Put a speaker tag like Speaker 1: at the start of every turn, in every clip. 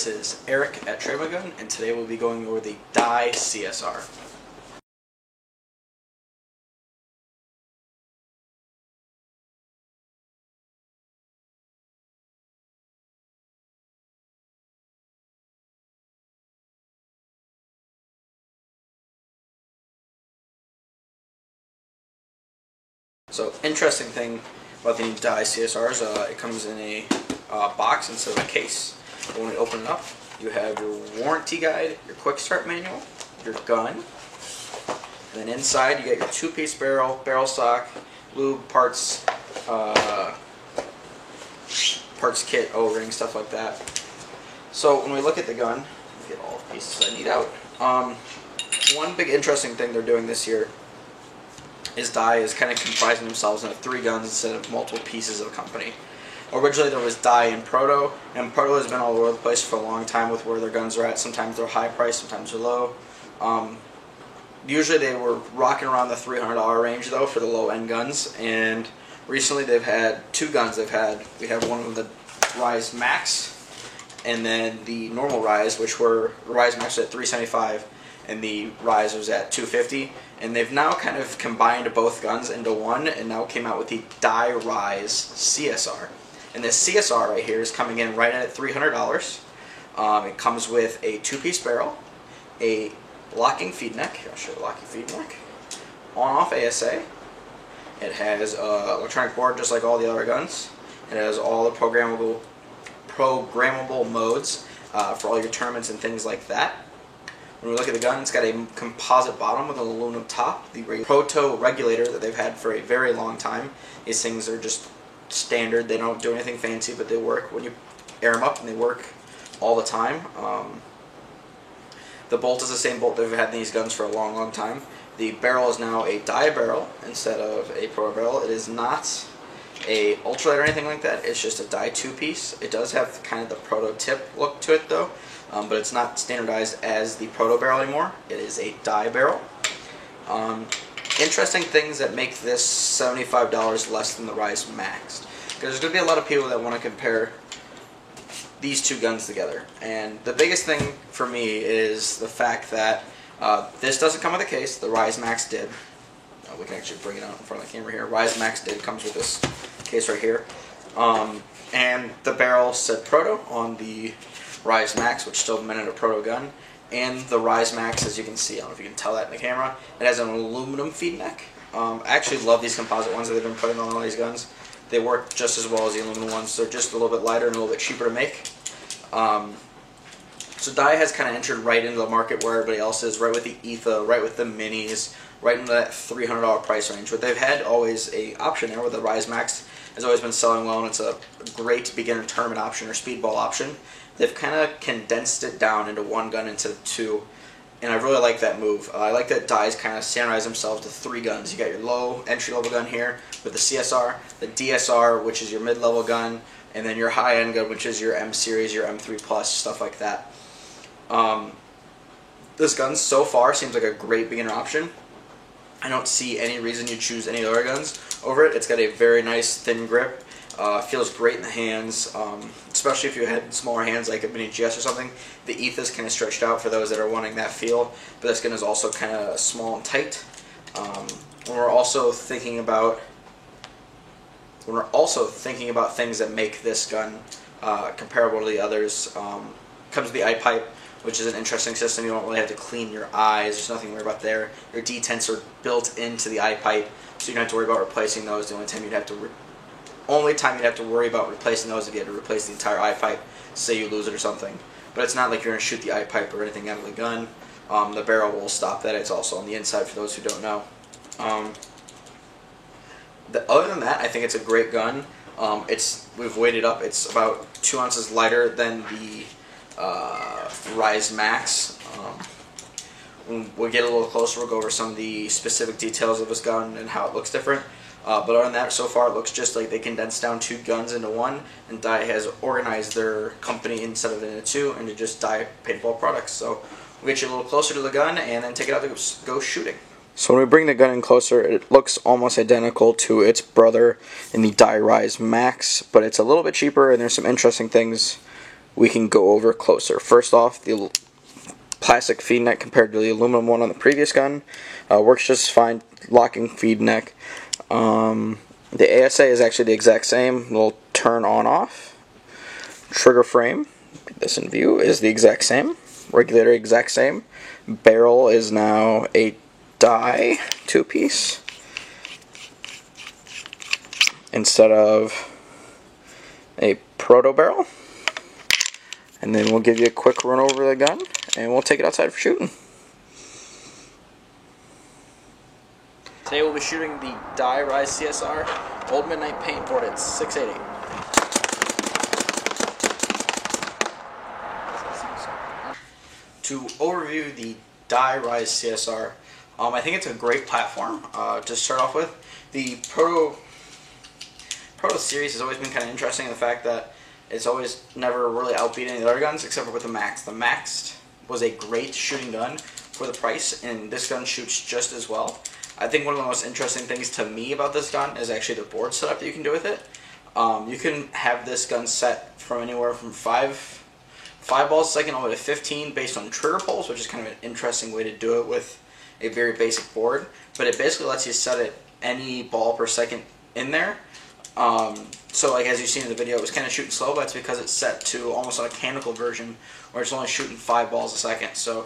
Speaker 1: This is Eric at Tremagun, and today we'll be going over the Dye CSR. So, interesting thing about the Dye CSR is it comes in a box instead of a case. When we open it up, you have your warranty guide, your quick start manual, your gun, and then inside you get your two-piece barrel, barrel stock, lube, parts kit, O-ring, stuff like that. So when we look at the gun, get all the pieces I need out. One big interesting thing they're doing this year is Dye is kind of comprising themselves into 3 guns instead of multiple pieces of a company. Originally there was Dye and Proto has been all over the place for a long time with where their guns are at. Sometimes they're high price, sometimes they're low. Usually they were rocking around the $300 range though for the low end guns, and recently they've had 2 guns we have one with the Rise Max and then the normal Rise, which were the Rise Max was at $375 and the Rise was at $250, and they've now kind of combined both guns into one and now came out with the Dye Rise CSR. And this CSR right here is coming in right at $300. It comes with a 2-piece barrel, a locking feed neck. I'll show you the locking feed neck. On-off ASA. It has an electronic board just like all the other guns. It has all the programmable modes for all your tournaments and things like that. When we look at the gun, it's got a composite bottom with an aluminum top. The Proto regulator that they've had for a very long time. These things are just standard. They don't do anything fancy, but they work when you air them up, and they work all the time. The bolt is the same bolt they've had in these guns for a long time. The barrel is now a Dye barrel instead of a Proto barrel. It is not a ultralight or anything like that. It's just a Dye 2-piece. It does have kind of the Proto tip look to it though, but it's not standardized as the Proto barrel anymore. It is a Dye barrel. Interesting things that make this $75 less than the Rise Max, because there's going to be a lot of people that want to compare these 2 guns together, and the biggest thing for me is the fact that this doesn't come with a case. The Rise Max did. We can actually bring it out in front of the camera here. Rise Max comes with this case right here, and the barrel said Proto on the Rise Max, which still meant a Proto gun. And the Rise Max, as you can see, I don't know if you can tell that in the camera, it has an aluminum feed neck. I actually love these composite ones that they've been putting on all these guns. They work just as well as the aluminum ones. They're just a little bit lighter and a little bit cheaper to make. So Dye has kind of entered right into the market where everybody else is, right with the ETHA, right with the Minis, right into that $300 price range. But they've had always a option there with the Rise Max. Has always been selling well, and it's a great beginner tournament option or speedball option. They've kind of condensed it down into 1 gun instead of 2, and I really like that move. I like that Dye's kind of standardized themselves to 3 guns. You got your low entry-level gun here with the CSR, the DSR, which is your mid-level gun, and then your high-end gun, which is your M Series, your M3 Plus, stuff like that. This gun so far seems like a great beginner option. I don't see any reason you choose any other guns over it. It's got a very nice thin grip. Feels great in the hands, especially if you had smaller hands like a Mini GS or something. The ETHA is kind of stretched out for those that are wanting that feel, but this gun is also kind of small and tight. We're also thinking about things that make this gun comparable to the others. Comes with the eye pipe, which is an interesting system. You don't really have to clean your eyes. There's nothing to worry about there. Your detents are built into the eye pipe, so you don't have to worry about replacing those. The only time you'd have to worry about replacing those if you had to replace the entire eye pipe, say you lose it or something. But it's not like you're going to shoot the eye pipe or anything out of the gun. The barrel will stop that. It's also on the inside for those who don't know. Other than that, I think it's a great gun. We've weighed it up. It's about 2 ounces lighter than the Rise Max. When we get a little closer, we'll go over some of the specific details of this gun and how it looks different. But other than that, so far it looks just like they condensed down 2 guns into 1, and Dye has organized their company instead of into 2 into just Dye paintball products. So we'll get you a little closer to the gun and then take it out to go shooting. So when we bring the gun in closer, it looks almost identical to its brother in the Dye Rise Max, but it's a little bit cheaper, and there's some interesting things we can go over closer. First off, the plastic feed neck compared to the aluminum one on the previous gun works just fine. Locking feed neck. The ASA is actually the exact same. Little turn on off. Trigger frame, get this in view, is the exact same. Regulator exact same. Barrel is now a die 2-piece instead of a proto barrel. And then we'll give you a quick run over the gun and we'll take it outside for shooting. Today we'll be shooting the Die Rise CSR Old Midnight Paintboard at 688. To overview the Die Rise CSR, I think it's a great platform to start off with. The Proto series has always been kind of interesting in the fact that it's always never really outbeat any of the other guns except for with the Max. The Max was a great shooting gun for the price, and this gun shoots just as well. I think one of the most interesting things to me about this gun is actually the board setup that you can do with it. You can have this gun set from anywhere from 5 balls a second all the way to 15 based on trigger pulls, which is kind of an interesting way to do it with a very basic board. But it basically lets you set it any ball per second in there. So like as you've seen in the video, it was kind of shooting slow, but it's because it's set to almost a mechanical version where it's only shooting 5 balls a second. So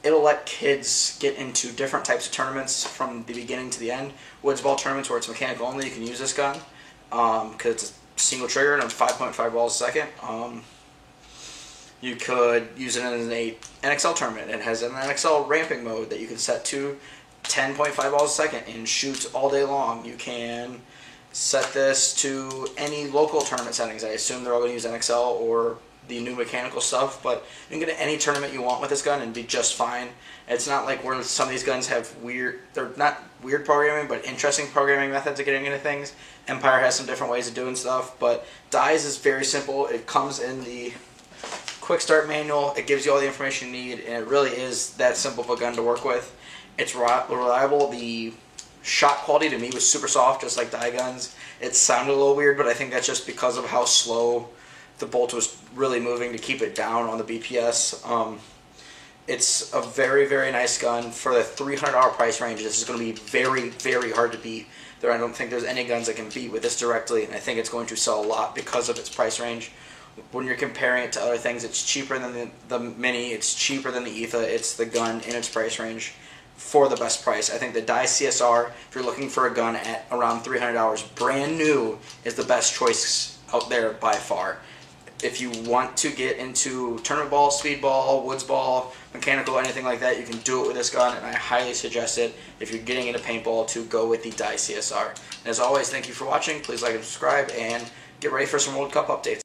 Speaker 1: it'll let kids get into different types of tournaments from the beginning to the end. Woods ball tournaments where it's mechanical only, you can use this gun because it's a single trigger and 5.5 balls a second. You could use it in an NXL tournament. It has an NXL ramping mode that you can set to 10.5 balls a second and shoot all day long. You can set this to any local tournament settings. I assume they're all going to use NXL or the new mechanical stuff, but you can get to any tournament you want with this gun and be just fine. It's not like where some of these guns have they're not weird programming, but interesting programming methods of getting into things. Empire has some different ways of doing stuff, but Dies is very simple. It comes in the quick start manual. It gives you all the information you need, and it really is that simple of a gun to work with. It's reliable. The shot quality to me was super soft, just like die guns. It sounded a little weird, but I think that's just because of how slow the bolt was really moving to keep it down on the BPS. It's a very, very nice gun for the $300 price range. This is going to be very, very hard to beat. I don't think there's any guns that can beat with this directly, and I think it's going to sell a lot because of its price range. When you're comparing it to other things, it's cheaper than the Mini, it's cheaper than the ETHA, it's the gun in its price range for the best price. I think the Die CSR, if you're looking for a gun at around $300, brand new, is the best choice out there by far. If you want to get into tournament ball, speed ball, woods ball, mechanical, anything like that, you can do it with this gun, and I highly suggest it if you're getting into paintball to go with the Die CSR. And as always, thank you for watching. Please like and subscribe, and get ready for some World Cup updates.